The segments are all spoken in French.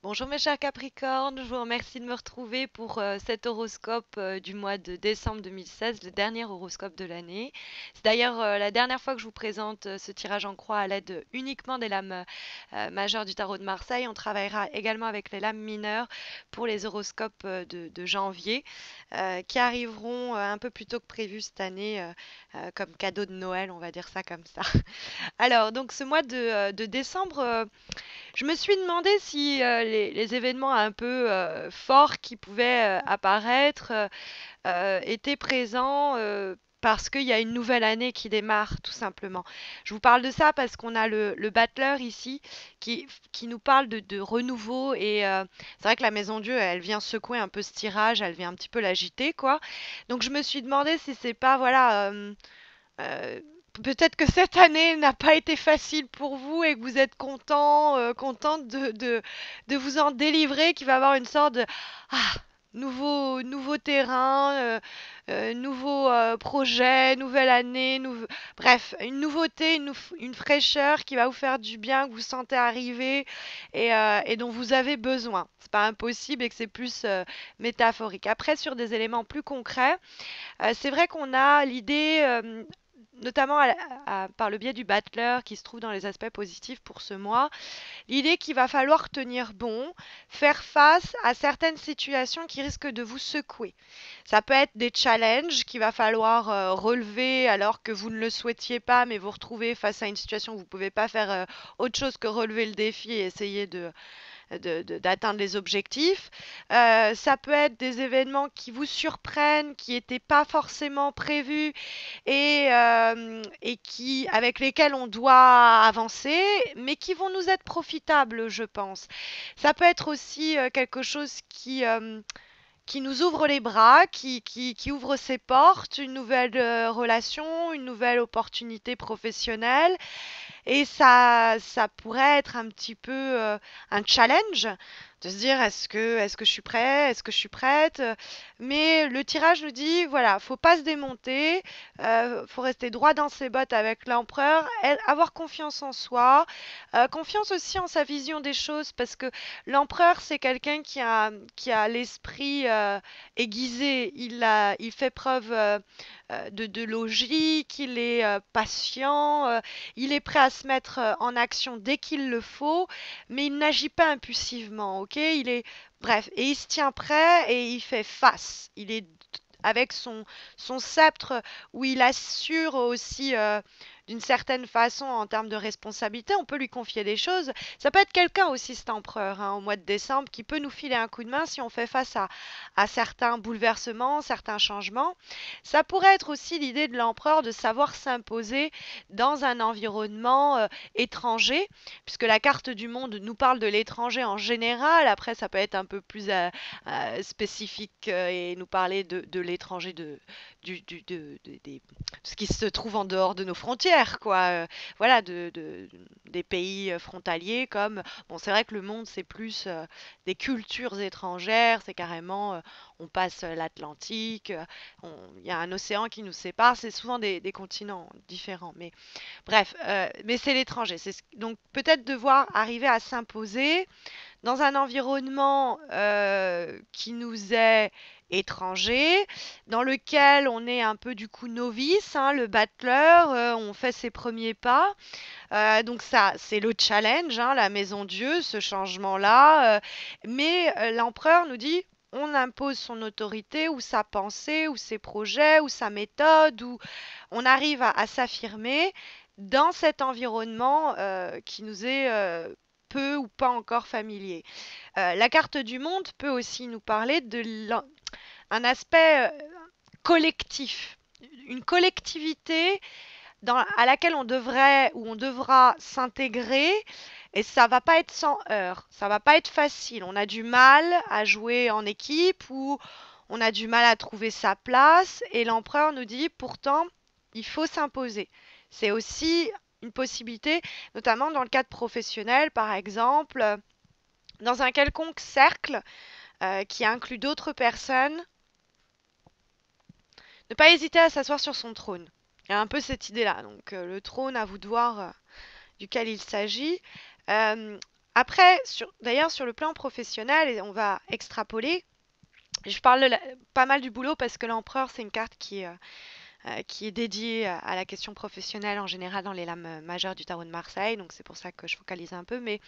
Bonjour mes chers Capricornes, je vous remercie de me retrouver pour cet horoscope du mois de décembre 2016, le dernier horoscope de l'année. C'est d'ailleurs la dernière fois que je vous présente ce tirage en croix à l'aide uniquement des lames majeures du tarot de Marseille. On travaillera également avec les lames mineures pour les horoscopes de janvier qui arriveront un peu plus tôt que prévu cette année comme cadeau de Noël, on va dire ça comme ça. Alors donc ce mois de décembre... je me suis demandé si les événements un peu forts qui pouvaient apparaître étaient présents parce qu'il y a une nouvelle année qui démarre, tout simplement. Je vous parle de ça parce qu'on a le battleur ici qui nous parle de renouveau et c'est vrai que la Maison Dieu, elle vient secouer un peu ce tirage, elle vient un petit peu l'agiter, quoi. Donc je me suis demandé si c'est pas, voilà, euh, peut-être que cette année n'a pas été facile pour vous et que vous êtes contente de vous en délivrer, qu'il va y avoir une sorte de ah, nouveau terrain, nouveau projet, nouvelle année, bref, une nouveauté, une fraîcheur qui va vous faire du bien, que vous sentez arriver et dont vous avez besoin. C'est pas impossible et que c'est plus métaphorique. Après, sur des éléments plus concrets, c'est vrai qu'on a l'idée, notamment par le biais du Battler qui se trouve dans les aspects positifs pour ce mois, l'idée qu'il va falloir tenir bon, faire face à certaines situations qui risquent de vous secouer. Ça peut être des challenges qu'il va falloir relever alors que vous ne le souhaitiez pas, mais vous retrouvez face à une situation où vous ne pouvez pas faire autre chose que relever le défi et essayer d'atteindre les objectifs. Ça peut être des événements qui vous surprennent, qui n'étaient pas forcément prévus et avec lesquels on doit avancer, mais qui vont nous être profitables, je pense. Ça peut être aussi quelque chose qui nous ouvre les bras, qui ouvre ses portes, une nouvelle relation, une nouvelle opportunité professionnelle. Et ça pourrait être un petit peu un challenge de se dire est-ce que je suis prêt, est-ce que je suis prête. Mais le tirage nous dit voilà, faut pas se démonter, faut rester droit dans ses bottes avec l'empereur, avoir confiance en soi, confiance aussi en sa vision des choses parce que l'empereur c'est quelqu'un qui a l'esprit aiguisé, il fait preuve de logique, il est patient, il est prêt à se mettre en action dès qu'il le faut, mais il n'agit pas impulsivement, ok? Bref, et il se tient prêt et il fait face. Il est avec son sceptre où il assure aussi d'une certaine façon en termes de responsabilité, on peut lui confier des choses. Ça peut être quelqu'un aussi, cet empereur, hein, au mois de décembre, qui peut nous filer un coup de main si on fait face à certains bouleversements, certains changements. Ça pourrait être aussi l'idée de l'empereur de savoir s'imposer dans un environnement étranger, puisque la carte du monde nous parle de l'étranger en général. Après, ça peut être un peu plus spécifique et nous parler de l'étranger, de ce qui se trouve en dehors de nos frontières, quoi. Voilà, des pays frontaliers comme... Bon, c'est vrai que le monde, c'est plus des cultures étrangères, c'est carrément... on passe l'Atlantique, il y a un océan qui nous sépare, c'est souvent des continents différents. Mais bref, mais c'est l'étranger. Donc peut-être devoir arriver à s'imposer dans un environnement qui nous est étranger, dans lequel on est un peu du coup novice, hein, le battleur, on fait ses premiers pas. Donc ça, c'est le challenge, hein, la maison Dieu, ce changement-là. Mais l'empereur nous dit, on impose son autorité ou sa pensée ou ses projets ou sa méthode, ou on arrive à s'affirmer dans cet environnement qui nous est peu ou pas encore familier. La carte du monde peut aussi nous parler un aspect collectif, une collectivité à laquelle on devrait ou on devra s'intégrer et ça va pas être sans heurts, ça va pas être facile. On a du mal à jouer en équipe ou on a du mal à trouver sa place et l'empereur nous dit pourtant il faut s'imposer. C'est aussi une possibilité, notamment dans le cadre professionnel par exemple, dans un quelconque cercle qui inclut d'autres personnes, ne pas hésiter à s'asseoir sur son trône. Il y a un peu cette idée-là. Donc le trône, à vous de voir duquel il s'agit. Euh, Après, d'ailleurs, sur le plan professionnel, et on va extrapoler, je parle pas mal du boulot parce que l'empereur, c'est une carte qui est dédiée à la question professionnelle en général dans les lames majeures du tarot de Marseille, donc c'est pour ça que je focalise un peu, mais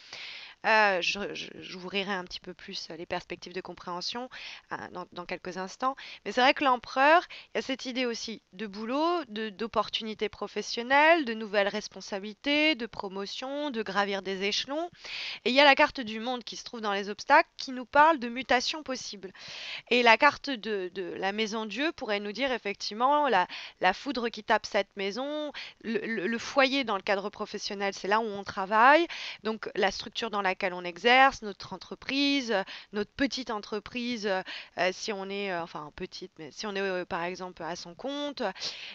j'ouvrirai un petit peu plus les perspectives de compréhension dans quelques instants. Mais c'est vrai que l'empereur, il y a cette idée aussi de boulot, d'opportunités professionnelles, de nouvelles responsabilités, de promotion, de gravir des échelons. Et il y a la carte du monde qui se trouve dans les obstacles qui nous parle de mutations possibles. Et la carte de la maison Dieu pourrait nous dire effectivement la foudre qui tape cette maison, le foyer dans le cadre professionnel, c'est là où on travaille, donc la structure dans laquelle on exerce, notre entreprise, notre petite entreprise, si on est, enfin petite, mais si on est par exemple à son compte.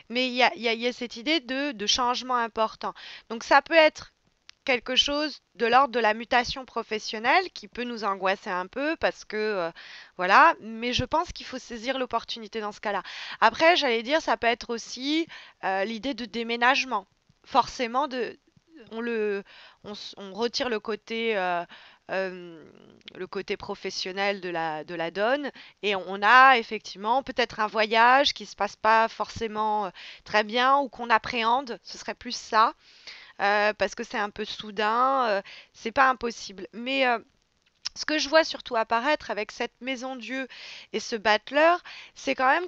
Mais il y a cette idée de changement important. Donc ça peut être quelque chose de l'ordre de la mutation professionnelle qui peut nous angoisser un peu parce que voilà, mais je pense qu'il faut saisir l'opportunité dans ce cas-là. Après, j'allais dire, ça peut être aussi l'idée de déménagement. Forcément, on le, on retire euh, le côté professionnel de la donne et on a effectivement peut-être un voyage qui se passe pas forcément très bien ou qu'on appréhende, ce serait plus ça parce que c'est un peu soudain, c'est pas impossible. Mais ce que je vois surtout apparaître avec cette maison Dieu et ce battleur, c'est quand même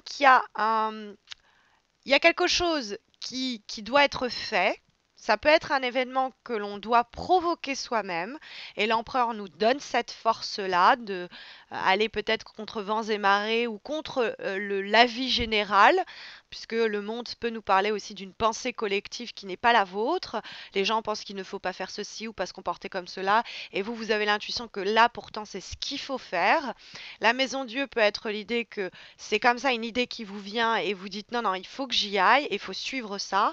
il y a quelque chose qui doit être fait. Ça peut être un événement que l'on doit provoquer soi-même, et l'empereur nous donne cette force-là de aller peut-être contre vents et marées ou contre l'avis général, puisque le monde peut nous parler aussi d'une pensée collective qui n'est pas la vôtre. Les gens pensent qu'il ne faut pas faire ceci ou pas se comporter comme cela, et vous, vous avez l'intuition que là, pourtant, c'est ce qu'il faut faire. La maison Dieu peut être l'idée que c'est comme ça une idée qui vous vient et vous dites non, non, il faut que j'y aille, il faut suivre ça.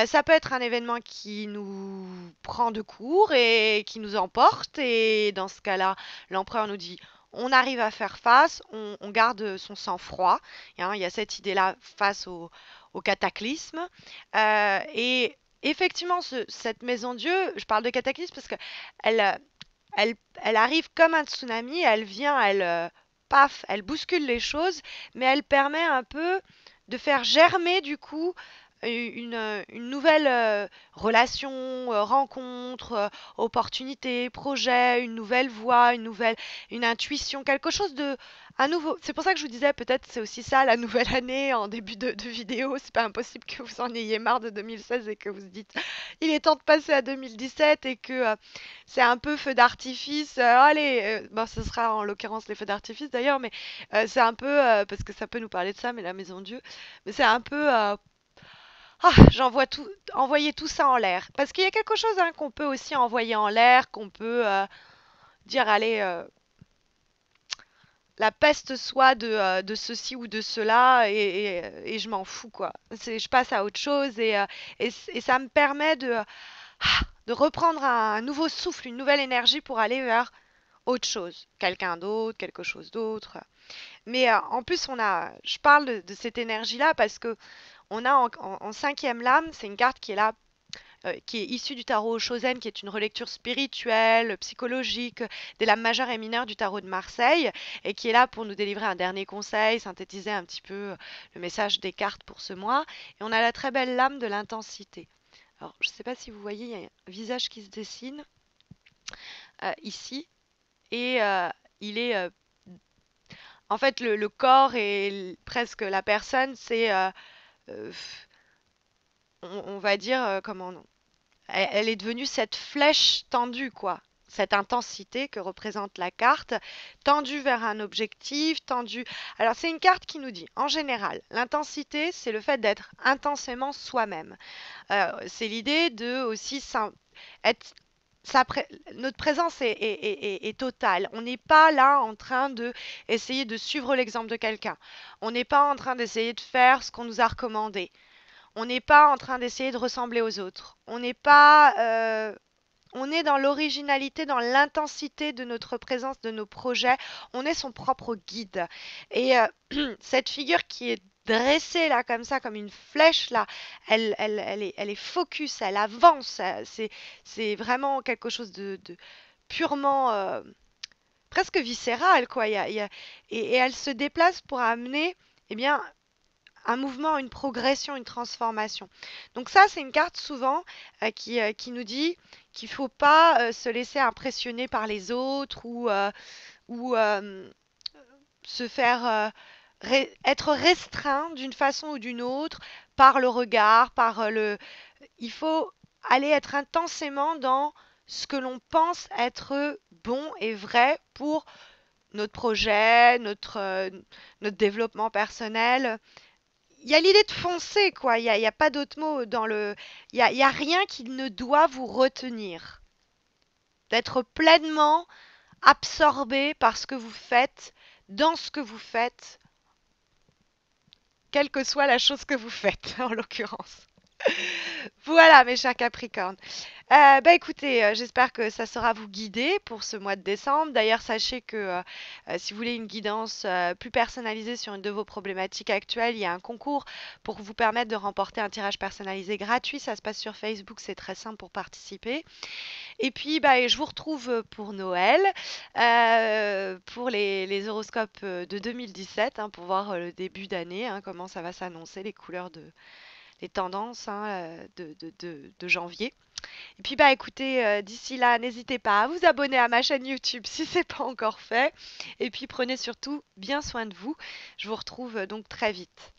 Ça peut être un événement qui nous prend de court et qui nous emporte. Et dans ce cas-là, l'empereur nous dit on arrive à faire face, on garde son sang-froid. Hein, il y a cette idée-là face au cataclysme. Et effectivement, cette maison Dieu, je parle de cataclysme parce que elle, elle arrive comme un tsunami, elle vient, paf, elle bouscule les choses, mais elle permet un peu de faire germer du coup une nouvelle relation, rencontre, opportunité, projet, une nouvelle voie, une intuition, quelque chose de un nouveau. C'est pour ça que je vous disais peut-être c'est aussi ça la nouvelle année en début de vidéo. C'est pas impossible que vous en ayez marre de 2016 et que vous vous dites il est temps de passer à 2017 et que c'est un peu feu d'artifice. Allez, bon, ce sera en l'occurrence les feux d'artifice d'ailleurs, mais c'est un peu parce que ça peut nous parler de ça, mais la maison Dieu, mais c'est un peu j'envoie tout, envoyer tout ça en l'air. Parce qu'il y a quelque chose hein, qu'on peut aussi envoyer en l'air, qu'on peut dire, allez, la peste soit de ceci ou de cela, et je m'en fous, quoi. Je passe à autre chose, et ça me permet de reprendre un nouveau souffle, une nouvelle énergie pour aller vers autre chose, quelqu'un d'autre, quelque chose d'autre. Mais en plus, je parle de cette énergie-là parce que on a en cinquième lame, c'est une carte qui est là, qui est issue du tarot Chosen, qui est une relecture spirituelle, psychologique des lames majeures et mineures du tarot de Marseille, et qui est là pour nous délivrer un dernier conseil, synthétiser un petit peu le message des cartes pour ce mois. Et on a la très belle lame de l'intensité. Alors, je ne sais pas si vous voyez, il y a un visage qui se dessine ici, et il est en fait le corps et presque la personne, c'est euh, on va dire comment non. Elle est devenue cette flèche tendue, quoi. Cette intensité que représente la carte, tendue vers un objectif, tendue. Alors, c'est une carte qui nous dit, en général, l'intensité, c'est le fait d'être intensément soi-même. C'est l'idée de aussi être. Notre présence est totale. On n'est pas là en train de essayer de suivre l'exemple de quelqu'un. On n'est pas en train d'essayer de faire ce qu'on nous a recommandé. On n'est pas en train d'essayer de ressembler aux autres. On n'est pas, on est dans l'originalité, dans l'intensité de notre présence, de nos projets. On est son propre guide. Et cette figure qui est dressée là comme ça, comme une flèche là, elle est focus, elle avance. C'est vraiment quelque chose purement presque viscérale, quoi. Et elle se déplace pour amener, eh bien, un mouvement, une progression, une transformation. Donc ça, c'est une carte souvent qui nous dit qu'il ne faut pas se laisser impressionner par les autres ou se faire être restreint d'une façon ou d'une autre par le regard, par le. Il faut aller être intensément dans ce que l'on pense être bon et vrai pour notre projet, notre développement personnel. Il y a l'idée de foncer, quoi. Il y a pas d'autre mot dans le. Il y a rien qui ne doit vous retenir. D'être pleinement absorbé par ce que vous faites, dans ce que vous faites, quelle que soit la chose que vous faites, en l'occurrence. Voilà, mes chers Capricornes. Bah écoutez, j'espère que ça saura vous guider pour ce mois de décembre. D'ailleurs, sachez que si vous voulez une guidance plus personnalisée sur une de vos problématiques actuelles, il y a un concours pour vous permettre de remporter un tirage personnalisé gratuit. Ça se passe sur Facebook, c'est très simple pour participer. Et puis, bah, je vous retrouve pour Noël, pour les horoscopes de 2017, hein, pour voir le début d'année, hein, comment ça va s'annoncer, les tendances hein, de janvier. Et puis bah écoutez, d'ici là, n'hésitez pas à vous abonner à ma chaîne YouTube si c'est pas encore fait. Et puis prenez surtout bien soin de vous. Je vous retrouve donc très vite.